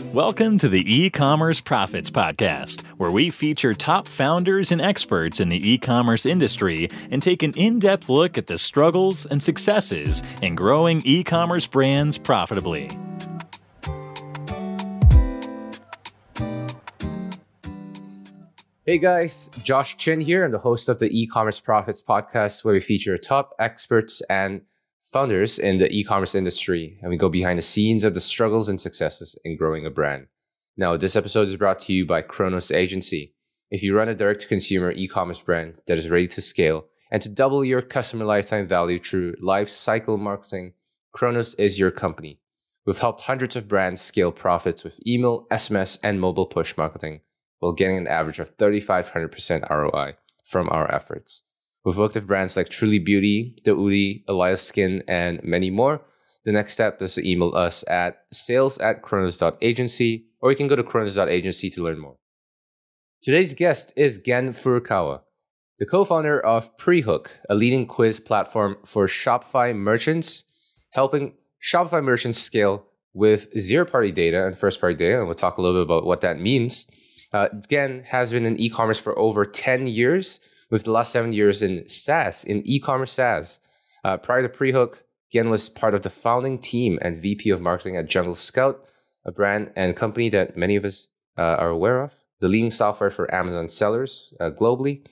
Welcome to the E-commerce Profits Podcast, where we feature top founders and experts in the e-commerce industry and take an in-depth look at the struggles and successes in growing e-commerce brands profitably. Hey guys, Josh Chin here. I'm the host of the E-commerce Profits Podcast, where we feature top experts and founders in the e-commerce industry, and we go behind the scenes of the struggles and successes in growing a brand. Now, this episode is brought to you by chronos.agency. If you run a direct-to-consumer e-commerce brand that is ready to scale and to double your customer lifetime value through life cycle marketing, Chronos is your company. We've helped hundreds of brands scale profits with email, SMS, and mobile push marketing, while getting an average of 3,500% ROI from our efforts. We've worked with brands like Truly Beauty, The Udi, Elias Skin, and many more. The next step is to email us at sales@chronos.agency, or you can go to chronos.agency to learn more. Today's guest is Gen Furukawa, the co-founder of Prehook, a leading quiz platform for Shopify merchants, helping Shopify merchants scale with zero-party data and first-party data, and we'll talk a little bit about what that means. Gen has been in e-commerce for over 10 years, with the last 7 years in SaaS, in e-commerce SaaS. Prior to Prehook, Gen was part of the founding team and VP of marketing at Jungle Scout, a brand and company that many of us are aware of, the leading software for Amazon sellers globally.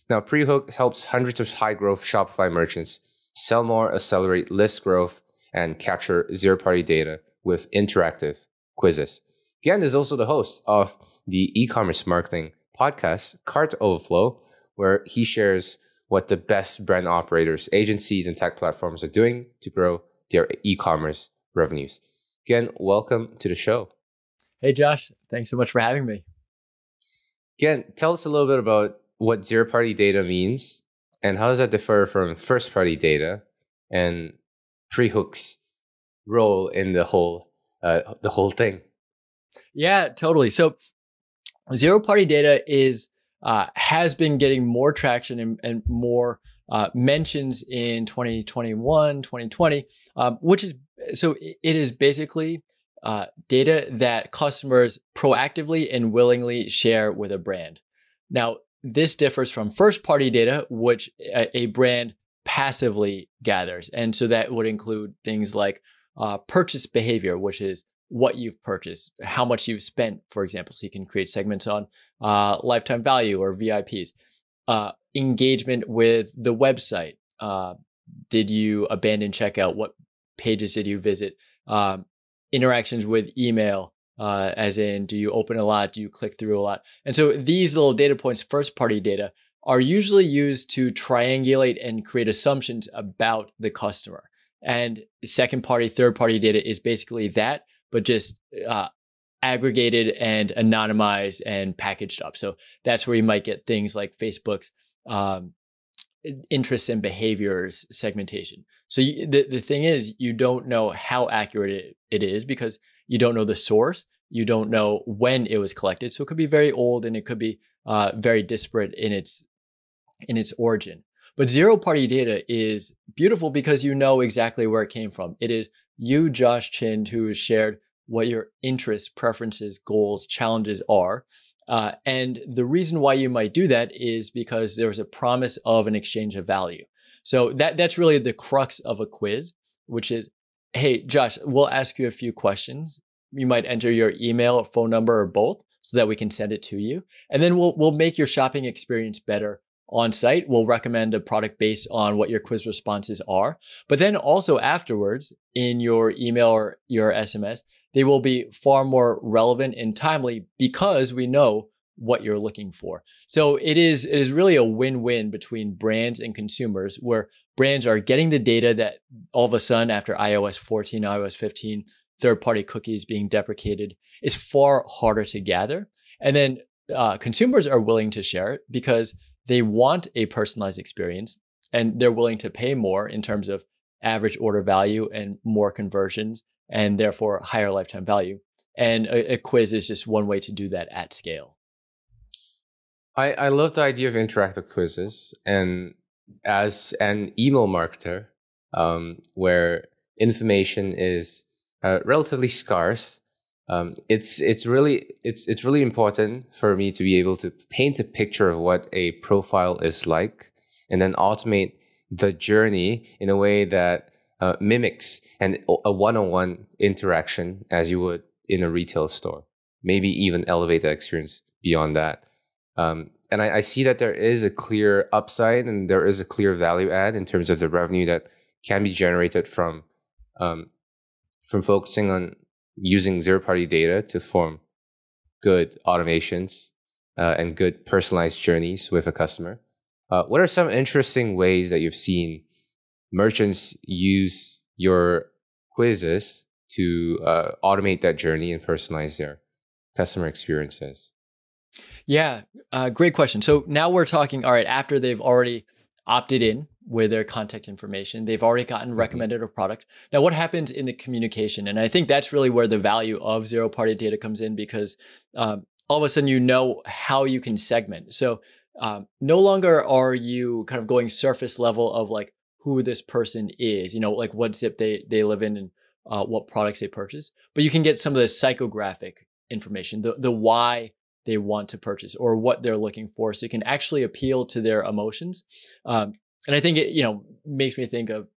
Now, Prehook helps hundreds of high-growth Shopify merchants sell more, accelerate list growth, and capture zero-party data with interactive quizzes. Gen is also the host of the e-commerce marketing podcast, Cart Overflow, where he shares what the best brand operators, agencies, and tech platforms are doing to grow their e-commerce revenues. Gen, welcome to the show. Hey, Josh. Thanks so much for having me. Gen, tell us a little bit about what zero-party data means and how does that differ from first-party data and Prehook's role in the whole thing. Yeah, totally. So zero-party data has been getting more traction and more mentions in 2021, 2020, it is basically data that customers proactively and willingly share with a brand. Now, this differs from first-party data, which a brand passively gathers. And so that would include things like purchase behavior, which is what you've purchased, how much you've spent, for example. So you can create segments on lifetime value or VIPs. Engagement with the website. Did you abandon checkout? What pages did you visit? Interactions with email, as in, do you open a lot? Do you click through a lot? And so these little data points, first-party data, are usually used to triangulate and create assumptions about the customer. And second-party, third-party data is basically that, but just aggregated and anonymized and packaged up. So that's where you might get things like Facebook's interests and behaviors segmentation. So the thing is, you don't know how accurate it is because you don't know the source. You don't know when it was collected. So it could be very old and it could be very disparate in its origin. But zero-party data is beautiful because you know exactly where it came from. It is you, Josh Chin, who has shared what your interests, preferences, goals, challenges are. And the reason why you might do that is because there was a promise of an exchange of value. So that's really the crux of a quiz, which is, hey, Josh, we'll ask you a few questions. You might enter your email, phone number, or both so that we can send it to you. And then we'll make your shopping experience better on site. We'll recommend a product based on what your quiz responses are. But then also afterwards, in your email or your SMS, they will be far more relevant and timely because we know what you're looking for. So it is really a win-win between brands and consumers, where brands are getting the data that all of a sudden after iOS 14, iOS 15, third-party cookies being deprecated is far harder to gather. And then consumers are willing to share it because they want a personalized experience and they're willing to pay more in terms of average order value and more conversions and therefore higher lifetime value. And a quiz is just one way to do that at scale. I love the idea of interactive quizzes, and as an email marketer, where information is relatively scarce, It's really important for me to be able to paint a picture of what a profile is like, and then automate the journey in a way that mimics a one-on-one interaction as you would in a retail store. Maybe even elevate that experience beyond that. And I see that there is a clear upside and there is a clear value add in terms of the revenue that can be generated from focusing on using zero-party data to form good automations and good personalized journeys with a customer. What are some interesting ways that you've seen merchants use your quizzes to automate that journey and personalize their customer experiences? Yeah, great question. So now we're talking, all right, after they've already opted in with their contact information, they've already gotten recommended a product. Now, what happens in the communication? And I think that's really where the value of zero-party data comes in, because all of a sudden you know how you can segment. So no longer are you kind of going surface level of like who this person is, like what zip they live in and what products they purchase, but you can get some of the psychographic information, the why they want to purchase or what they're looking for, so you can actually appeal to their emotions. And I think it makes me think of,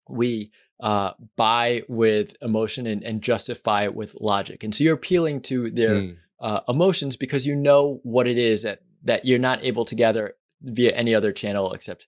we buy with emotion and justify with logic, and so you're appealing to their emotions because you know what it is that you're not able to gather via any other channel except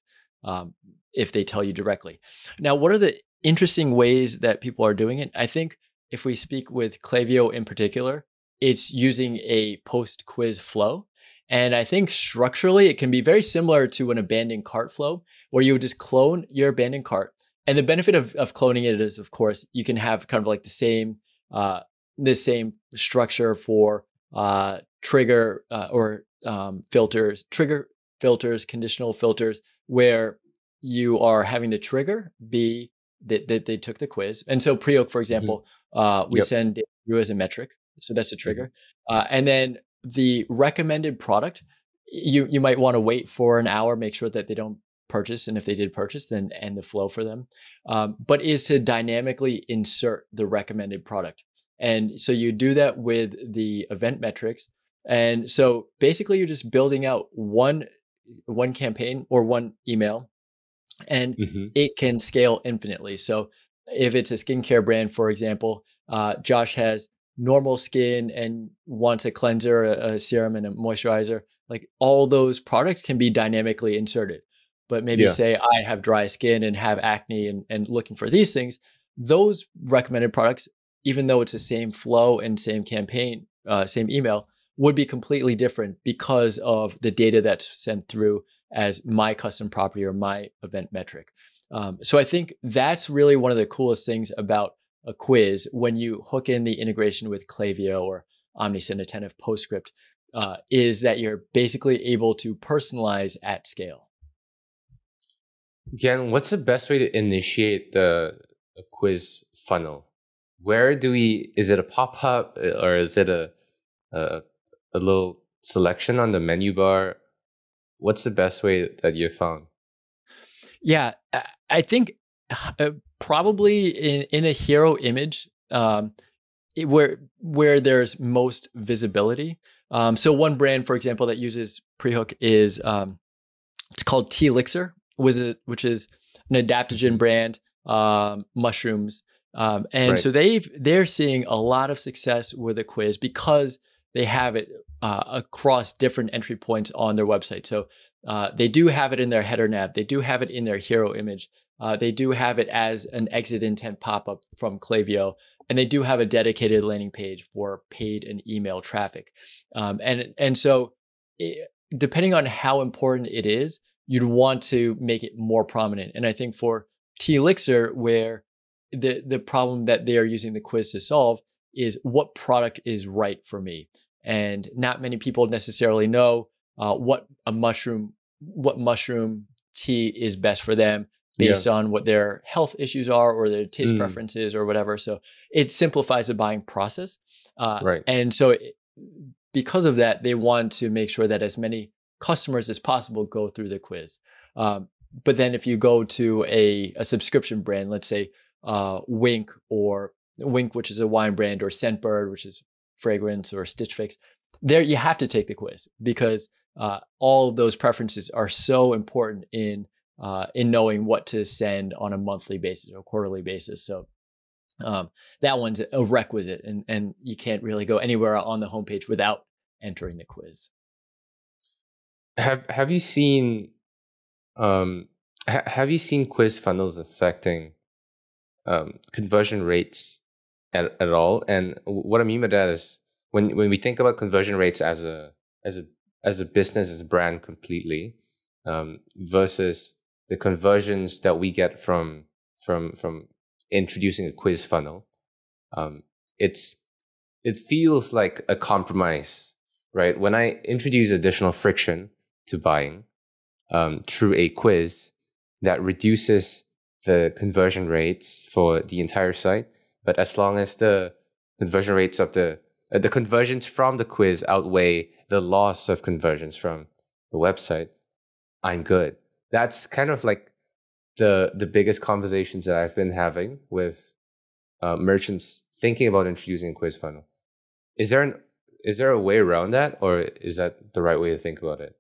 if they tell you directly. Now, what are the interesting ways that people are doing it? I think if we speak with Klaviyo in particular, it's using a post-quiz flow. And I think structurally, it can be very similar to an abandoned cart flow, where you would just clone your abandoned cart. And the benefit of cloning it is, of course, you can have kind of like the same structure for trigger filters, conditional filters, where you are having the trigger be that they took the quiz. And so Prehook, for example, we send you as a metric. So that's a trigger. And then the recommended product, you might want to wait for an hour, make sure that they don't purchase. And if they did purchase, then end the flow for them. But is to dynamically insert the recommended product. And so you do that with the event metrics. And so basically you're just building out one campaign or one email, and it can scale infinitely. So if it's a skincare brand, for example, Josh has normal skin and wants a cleanser, a serum, and a moisturizer. Like all those products can be dynamically inserted. But maybe say I have dry skin and have acne and looking for these things. Those recommended products, even though it's the same flow and same campaign, same email, would be completely different because of the data that's sent through as my custom property or my event metric. So I think that's really one of the coolest things about a quiz when you hook in the integration with Klaviyo or Omnisend, Attentive, PostScript, is that you're basically able to personalize at scale. Again, what's the best way to initiate a quiz funnel? Is it a pop-up or is it a little selection on the menu bar? What's the best way that you've found? Yeah, I think probably in a hero image where there's most visibility. So one brand, for example, that uses Prehook is it's called T-Elixir, which is an adaptogen brand, mushrooms, and so they're seeing a lot of success with a quiz because they have it across different entry points on their website. So they do have it in their header nav. They do have it in their hero image. They do have it as an exit intent pop-up from Klaviyo, and they do have a dedicated landing page for paid and email traffic. And so depending on how important it is, you'd want to make it more prominent. And I think for T-Elixir, where the problem that they are using the quiz to solve is what product is right for me. And not many people necessarily know what mushroom tea is best for them based on what their health issues are or their taste preferences or whatever. So it simplifies the buying process. And so because of that, they want to make sure that as many customers as possible go through the quiz. But then if you go to a subscription brand, let's say Wink or Wink, which is a wine brand, or Scentbird, which is fragrance, or Stitch Fix, there you have to take the quiz because all of those preferences are so important in knowing what to send on a monthly basis or quarterly basis. So that one's a requisite, and you can't really go anywhere on the homepage without entering the quiz. Have you seen have you seen quiz funnels affecting conversion rates at all? And what I mean by that is when we think about conversion rates as a business, as a brand completely, versus the conversions that we get from introducing a quiz funnel, it feels like a compromise, right? When I introduce additional friction to buying through a quiz, that reduces the conversion rates for the entire site. But as long as the conversion rates of the conversions from the quiz outweigh the loss of conversions from the website, I'm good. That's kind of like the biggest conversations that I've been having with merchants thinking about introducing a quiz funnel. Is there a way around that, or is that the right way to think about it?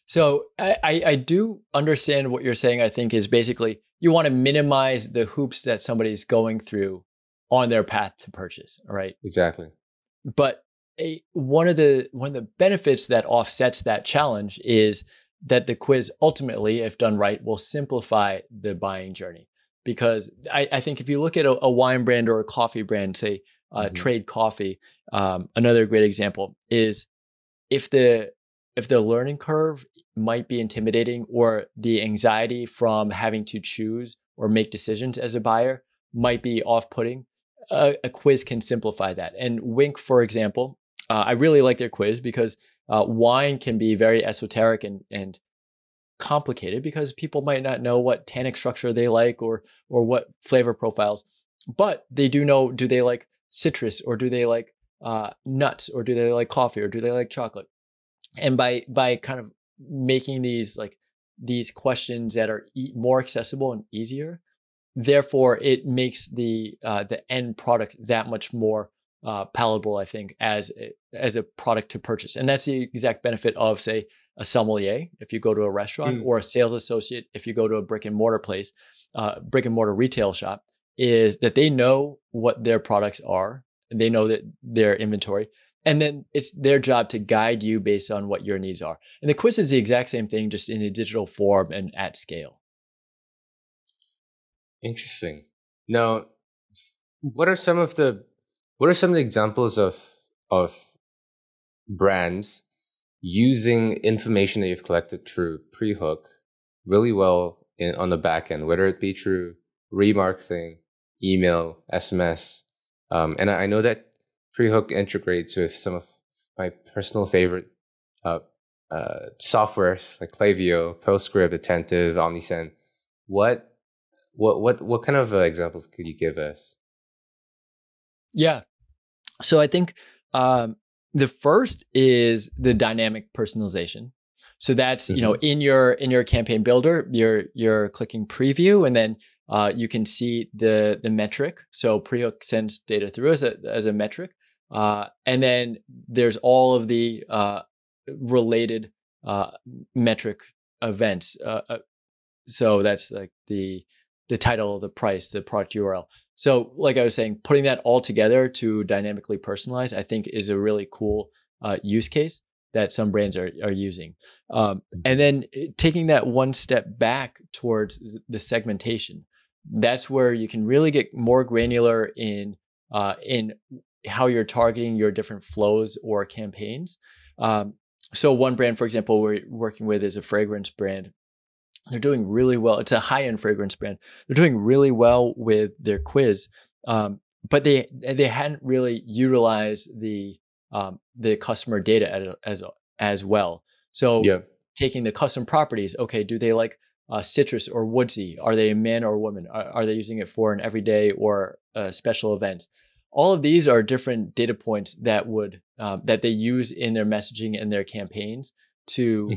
So I do understand what you're saying. I think is basically you want to minimize the hoops that somebody's going through on their path to purchase. All right. Exactly. But one of the benefits that offsets that challenge is that the quiz ultimately, if done right, will simplify the buying journey. Because I think if you look at a wine brand or a coffee brand, say Trade Coffee, another great example is if the learning curve might be intimidating, or the anxiety from having to choose or make decisions as a buyer might be off-putting, a quiz can simplify that. And Wink, for example, I really like their quiz because wine can be very esoteric and complicated because people might not know what tannic structure they like or what flavor profiles, but they do know, do they like citrus, or do they like nuts, or do they like coffee, or do they like chocolate? And by kind of making these questions that are more accessible and easier, therefore it makes the end product that much more palatable, I think, as a product to purchase. And that's the exact benefit of, say, a sommelier if you go to a restaurant, or a sales associate if you go to a brick and mortar retail shop, is that they know what their products are, and they know that their inventory. And then it's their job to guide you based on what your needs are. And the quiz is the exact same thing, just in a digital form and at scale. Interesting. Now, what are some of the examples of brands using information that you've collected through Prehook really well on the back end, whether it be through remarketing, email, SMS, and I know that Prehook integrates with some of my personal favorite softwares like Klaviyo, PostScript, Attentive, Omnisend. What kind of examples could you give us? Yeah. So I think the first is the dynamic personalization. So that's, in your campaign builder, you're clicking preview, and then you can see the metric. So Prehook sends data through as a metric. And then there's all of the related metric events. So that's like the title, the price, the product URL. So like I was saying, putting that all together to dynamically personalize, I think, is a really cool use case that some brands are using. And then taking that one step back towards the segmentation, that's where you can really get more granular in how you're targeting your different flows or campaigns. So one brand, for example, we're working with is a fragrance brand. They're doing really well. It's a high-end fragrance brand. They're doing really well with their quiz, but they hadn't really utilized the customer data as well. So taking the custom properties, okay, do they like citrus or woodsy? Are they a man or a woman? Are they using it for an everyday or special events? All of these are different data points that that they use in their messaging and their campaigns to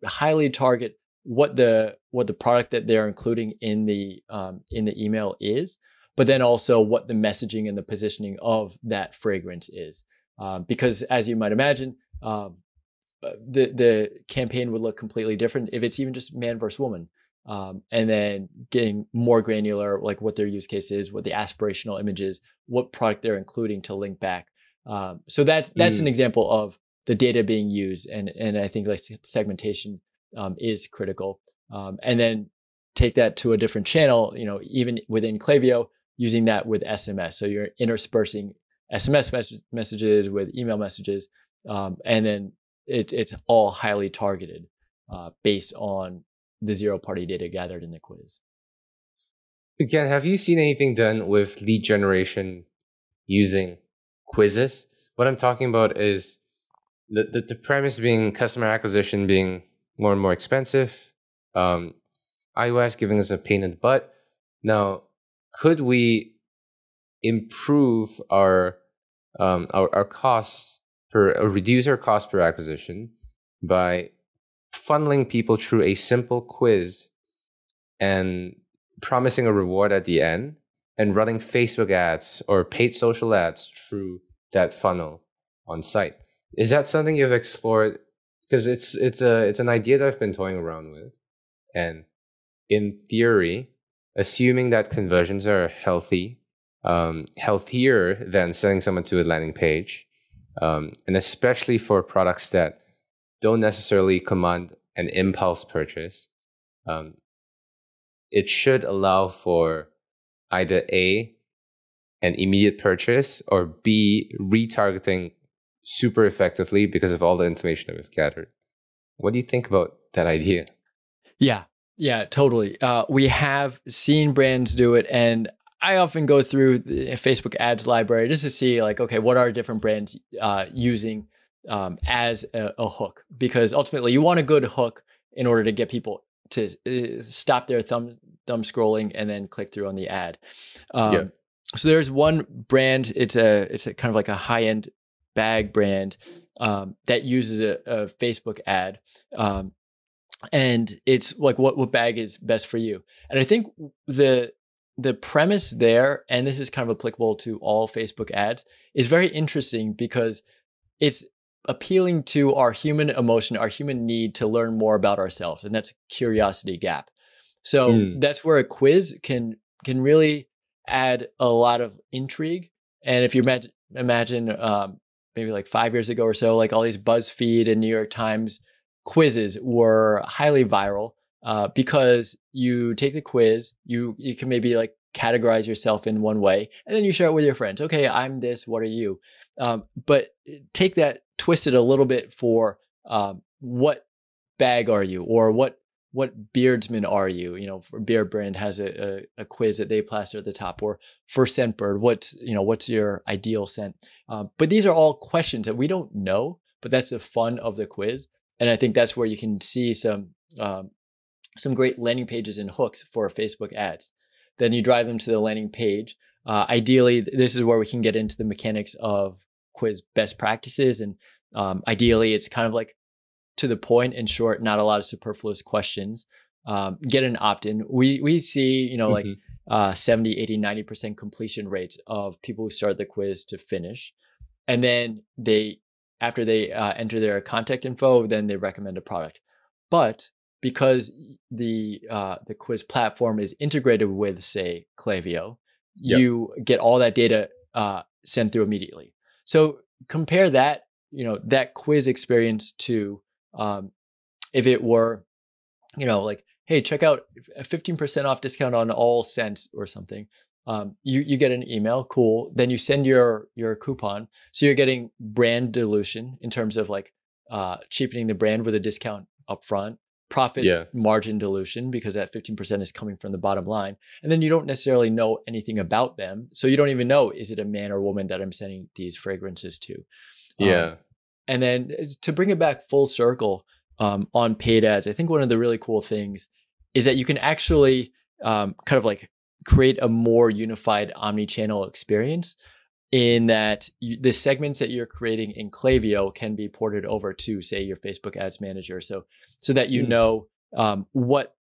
highly target what the product that they're including in the email is, but then also what the messaging and the positioning of that fragrance is. Because as you might imagine, the campaign would look completely different if it's even just man versus woman. And then getting more granular, like what their use case is, what the aspirational image is, what product they're including to link back. So that's an example of the data being used, and I think like segmentation is critical. And then take that to a different channel, even within Klaviyo, using that with SMS. So you're interspersing SMS messages with email messages, and then it's all highly targeted based on the zero-party data gathered in the quiz. Again, have you seen anything done with lead generation using quizzes? What I'm talking about is the premise being customer acquisition being more and more expensive, iOS giving us a pain in the butt. Now, could we improve our costs reduce our cost per acquisition by funneling people through a simple quiz and promising a reward at the end, and running Facebook ads or paid social ads through that funnel on site? Is that something you've explored? Because it's an idea that I've been toying around with, and in theory, assuming that conversions are healthy, healthier than sending someone to a landing page, and especially for products that don't necessarily command an impulse purchase, it should allow for either A, an immediate purchase, or B, retargeting super effectively because of all the information that we've gathered. What do you think about that idea? Yeah, totally. We have seen brands do it, and I often go through the Facebook ads library just to see like, okay, what are different brands using as a hook? Because ultimately you want a good hook in order to get people to stop their thumb scrolling and then click through on the ad. So there's one brand, it's a kind of like a high-end bag brand that uses a Facebook ad. And it's like, what bag is best for you? And I think the premise there, and this is kind of applicable to all Facebook ads, is very interesting because it's appealing to our human emotion, our human need to learn more about ourselves, and that's a curiosity gap. So that's where a quiz can really add a lot of intrigue. And if you imagine maybe like 5 years ago or so, like all these BuzzFeed and New York Times quizzes were highly viral because you take the quiz, you can maybe like categorize yourself in one way, and then you share it with your friends. Okay, I'm this, what are you? But take that, twist it a little bit for what bag are you, or what beardsman are you? For Beard Brand has a quiz that they plaster at the top, or for Scentbird, what's your ideal scent? But these are all questions that we don't know, but that's the fun of the quiz. And I think that's where you can see some great landing pages and hooks for Facebook ads. Then you drive them to the landing page. Ideally, this is where we can get into the mechanics of quiz best practices. And ideally, it's kind of like to the point and short, not a lot of superfluous questions. Get an opt-in. We see, like 70, 80, 90% completion rates of people who start the quiz to finish. And then after they enter their contact info, then they recommend a product. But because the quiz platform is integrated with, say, Klaviyo, you get all that data sent through immediately. So compare that, that quiz experience to if it were, like, hey, check out a 15% off discount on all scents or something. You get an email, cool. Then you send your coupon. So you're getting brand dilution in terms of like cheapening the brand with a discount upfront, profit margin dilution because that 15% is coming from the bottom line. And then you don't necessarily know anything about them. So you don't even know, is it a man or woman that I'm sending these fragrances to? And then to bring it back full circle on paid ads, I think one of the really cool things is that you can actually kind of like create a more unified omni-channel experience, in that the segments that you're creating in Klaviyo can be ported over to, say, your Facebook Ads Manager, so that what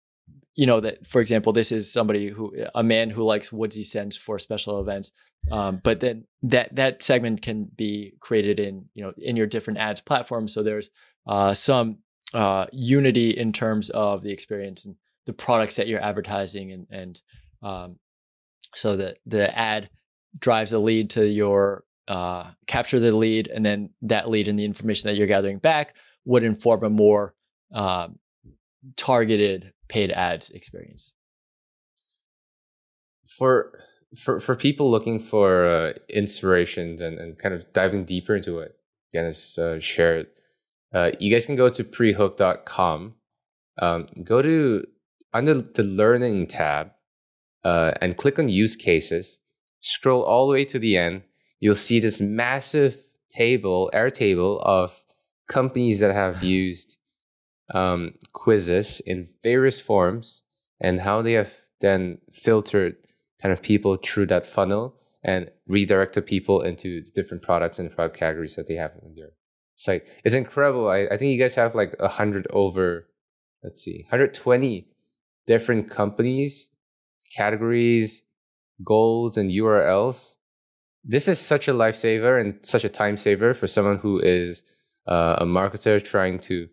that, for example, this is a man who likes woodsy scents for special events. But then that segment can be created in your different ads platforms. So there's some unity in terms of the experience and the products that you're advertising, and so that the ad drives a lead to your capture the lead, and then that lead and the information that you're gathering back would inform a more targeted paid ads experience. For people looking for inspirations and kind of diving deeper into what Dennis shared, you guys can go to prehook.com, go to under the learning tab, and click on use cases. Scroll all the way to the end. You'll see this massive Airtable of companies that have used quizzes in various forms, and how they have then filtered kind of people through that funnel and redirected people into the different products and product categories that they have on their site. It's incredible. I think you guys have like 120 different companies, categories, goals, and URLs. This is such a lifesaver and such a time saver for someone who is a marketer trying to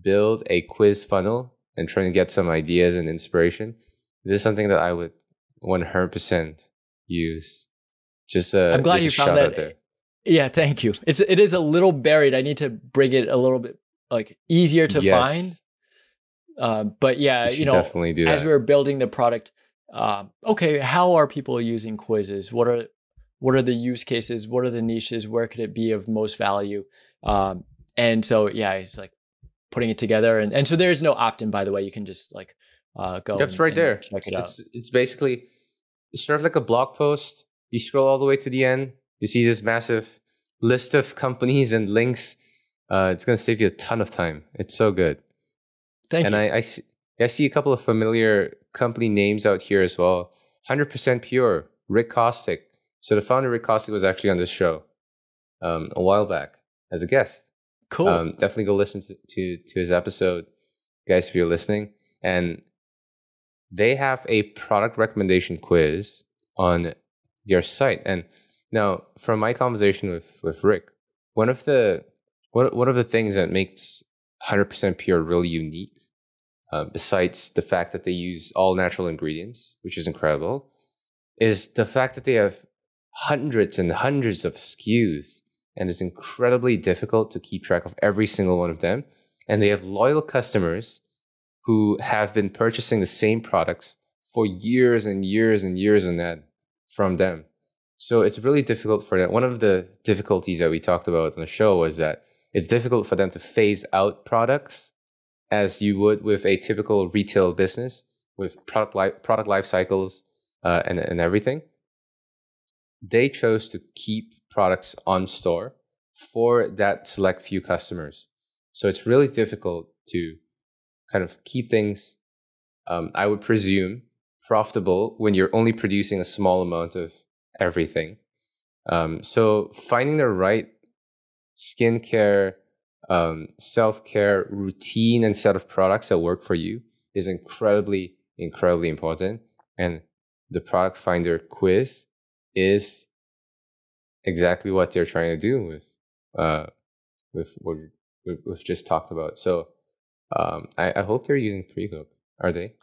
build a quiz funnel and trying to get some ideas and inspiration. This is something that I would 100% use. I'm glad you found that. There. Yeah, thank you. It is a little buried. I need to bring it a little bit like easier to find. But yeah, definitely do as that. we're building the product, okay, how are people using quizzes? What are the use cases? What are the niches? Where could it be of most value? And so yeah, it's like putting it together, and so there's no opt-in, by the way. You can just like go. That's right there. Check it out. It's basically sort of like a blog post. You scroll all the way to the end. You see this massive list of companies and links. It's going to save you a ton of time. It's so good. Thank you. And I see a couple of familiar company names out here as well. 100% Pure, Rick Kostick. So the founder, Rick Kostick, was actually on this show a while back as a guest. Cool. Definitely go listen to his episode, guys, if you're listening. And they have a product recommendation quiz on their site. And now, from my conversation with Rick, one of the things that makes 100% Pure really unique, besides the fact that they use all natural ingredients, which is incredible, is the fact that they have hundreds and hundreds of SKUs, and it's incredibly difficult to keep track of every single one of them. And they have loyal customers who have been purchasing the same products for years and years and years on that from them. So it's really difficult for them. One of the difficulties that we talked about on the show was that it's difficult for them to phase out products as you would with a typical retail business with product life cycles and everything. They chose to keep products on store for that select few customers. So it's really difficult to kind of keep things, I would presume, profitable when you're only producing a small amount of everything. So finding the right skincare, self-care routine and set of products that work for you is incredibly, incredibly important. And the product finder quiz is exactly what they're trying to do with what we've just talked about. So I hope they're using Prehook. Are they?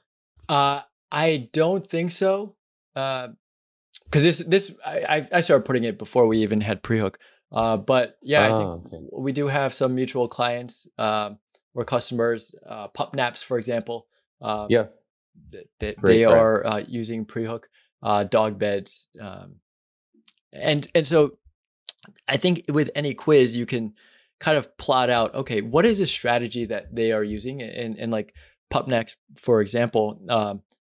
I don't think so. Because I started putting it before we even had Prehook. But yeah, I think we do have some mutual clients or customers, pup naps, for example. They are using Prehook, dog beds. And so I think with any quiz, you can kind of plot out, okay, what is a strategy that they are using? And like pup naps, for example,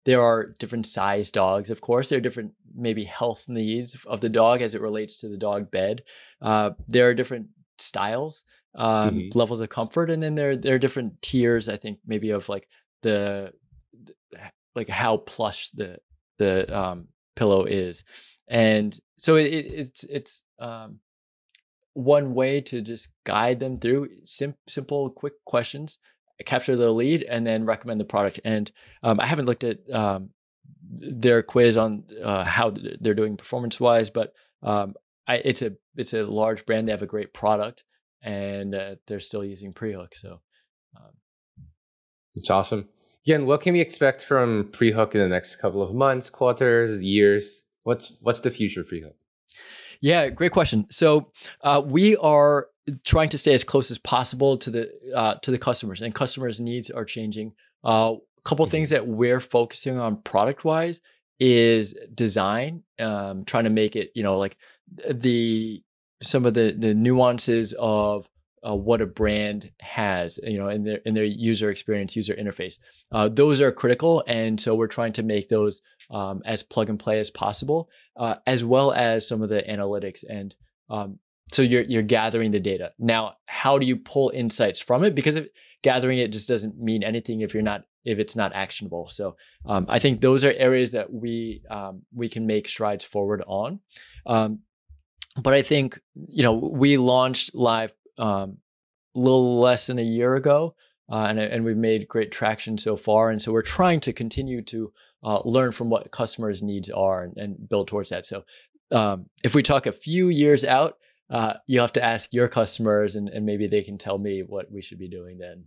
there are different size dogs, of course. There are different maybe health needs of the dog as it relates to the dog bed. There are different styles, levels of comfort, and then there are different tiers, I think, maybe of like like how plush the pillow is. And so it's one way to just guide them through simple, quick questions. capture the lead, and then recommend the product. And I haven't looked at their quiz on how they're doing performance-wise, but it's a large brand. They have a great product, and they're still using Prehook. So it's awesome. Again, what can we expect from Prehook in the next couple of months, quarters, years? What's the future of Prehook? Yeah, great question. So we are trying to stay as close as possible to the customers, and customers' needs are changing. A couple of things that we're focusing on product-wise is design, trying to make it, like some of the nuances of what a brand has, in their user experience, user interface. Those are critical, and so we're trying to make those as plug and play as possible, as well as some of the analytics. And so you're gathering the data. Now, how do you pull insights from it? Because gathering it just doesn't mean anything if it's not actionable. So I think those are areas that we can make strides forward on. But I think we launched live a little less than a year ago, and we've made great traction so far. And so we're trying to continue to learn from what customers' needs are and build towards that. So if we talk a few years out, you have to ask your customers, and maybe they can tell me what we should be doing then.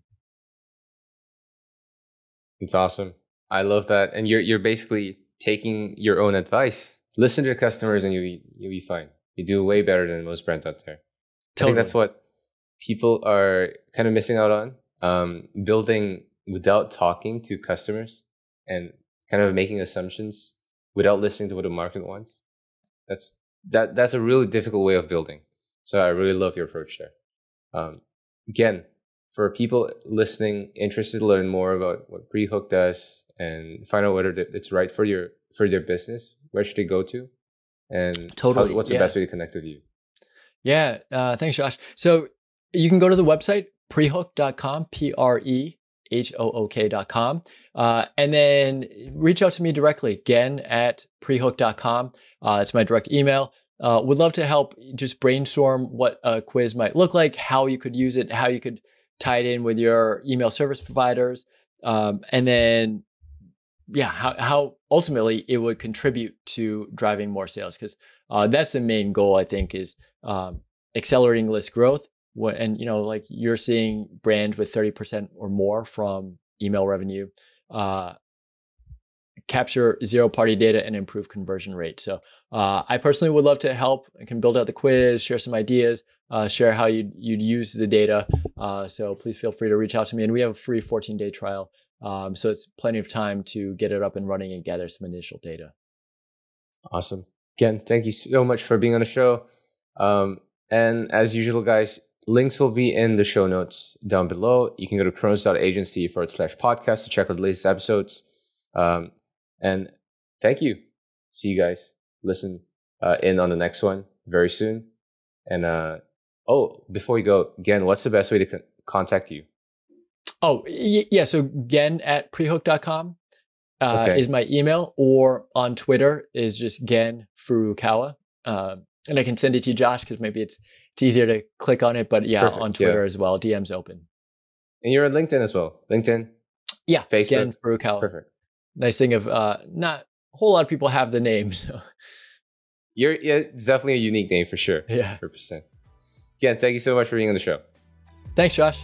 It's awesome. I love that. And you're basically taking your own advice. Listen to your customers, and you'll be fine. You do way better than most brands out there. Totally. I think that's what people are kind of missing out on. Building without talking to customers and kind of making assumptions without listening to what the market wants. That's a really difficult way of building. So I really love your approach there. Again, for people listening, interested to learn more about what Prehook does and find out whether it's right for their business, where should they go to? And what's the best way to connect with you? Yeah, thanks, Josh. So you can go to the website, prehook.com, prehook.com, and then reach out to me directly, gen@prehook.com. It's my direct email. Would love to help just brainstorm what a quiz might look like, how you could use it, how you could tie it in with your email service providers, and then how ultimately it would contribute to driving more sales, because that's the main goal, I think, is accelerating list growth. And like you're seeing brands with 30% or more from email revenue, capture zero-party data and improve conversion rate. So I personally would love to help. I can build out the quiz, share some ideas, share how you'd use the data. So please feel free to reach out to me. And we have a free 14-day trial. So it's plenty of time to get it up and running and gather some initial data. Awesome. Again, thank you so much for being on the show. And as usual, guys, links will be in the show notes down below. You can go to chronos.agency /podcast to check out the latest episodes. And thank you. See you guys. Listen in on the next one very soon. And before we go, again, what's the best way to contact you? Oh, yeah. So gen@prehook.com is my email, or on Twitter is just Gen Furukawa. And I can send it to you, Josh, because maybe it's easier to click on it. But perfect. On Twitter as well. DM's open. And you're on LinkedIn as well. LinkedIn? Yeah. Facebook? Gen Furukawa. Perfect. Nice thing of not a whole lot of people have the name. So it's definitely a unique name for sure. Yeah. 100%. Again, thank you so much for being on the show. Thanks, Josh.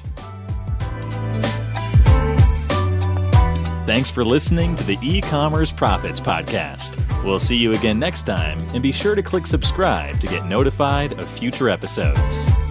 Thanks for listening to the eCommerce Profits Podcast. We'll see you again next time, and be sure to click subscribe to get notified of future episodes.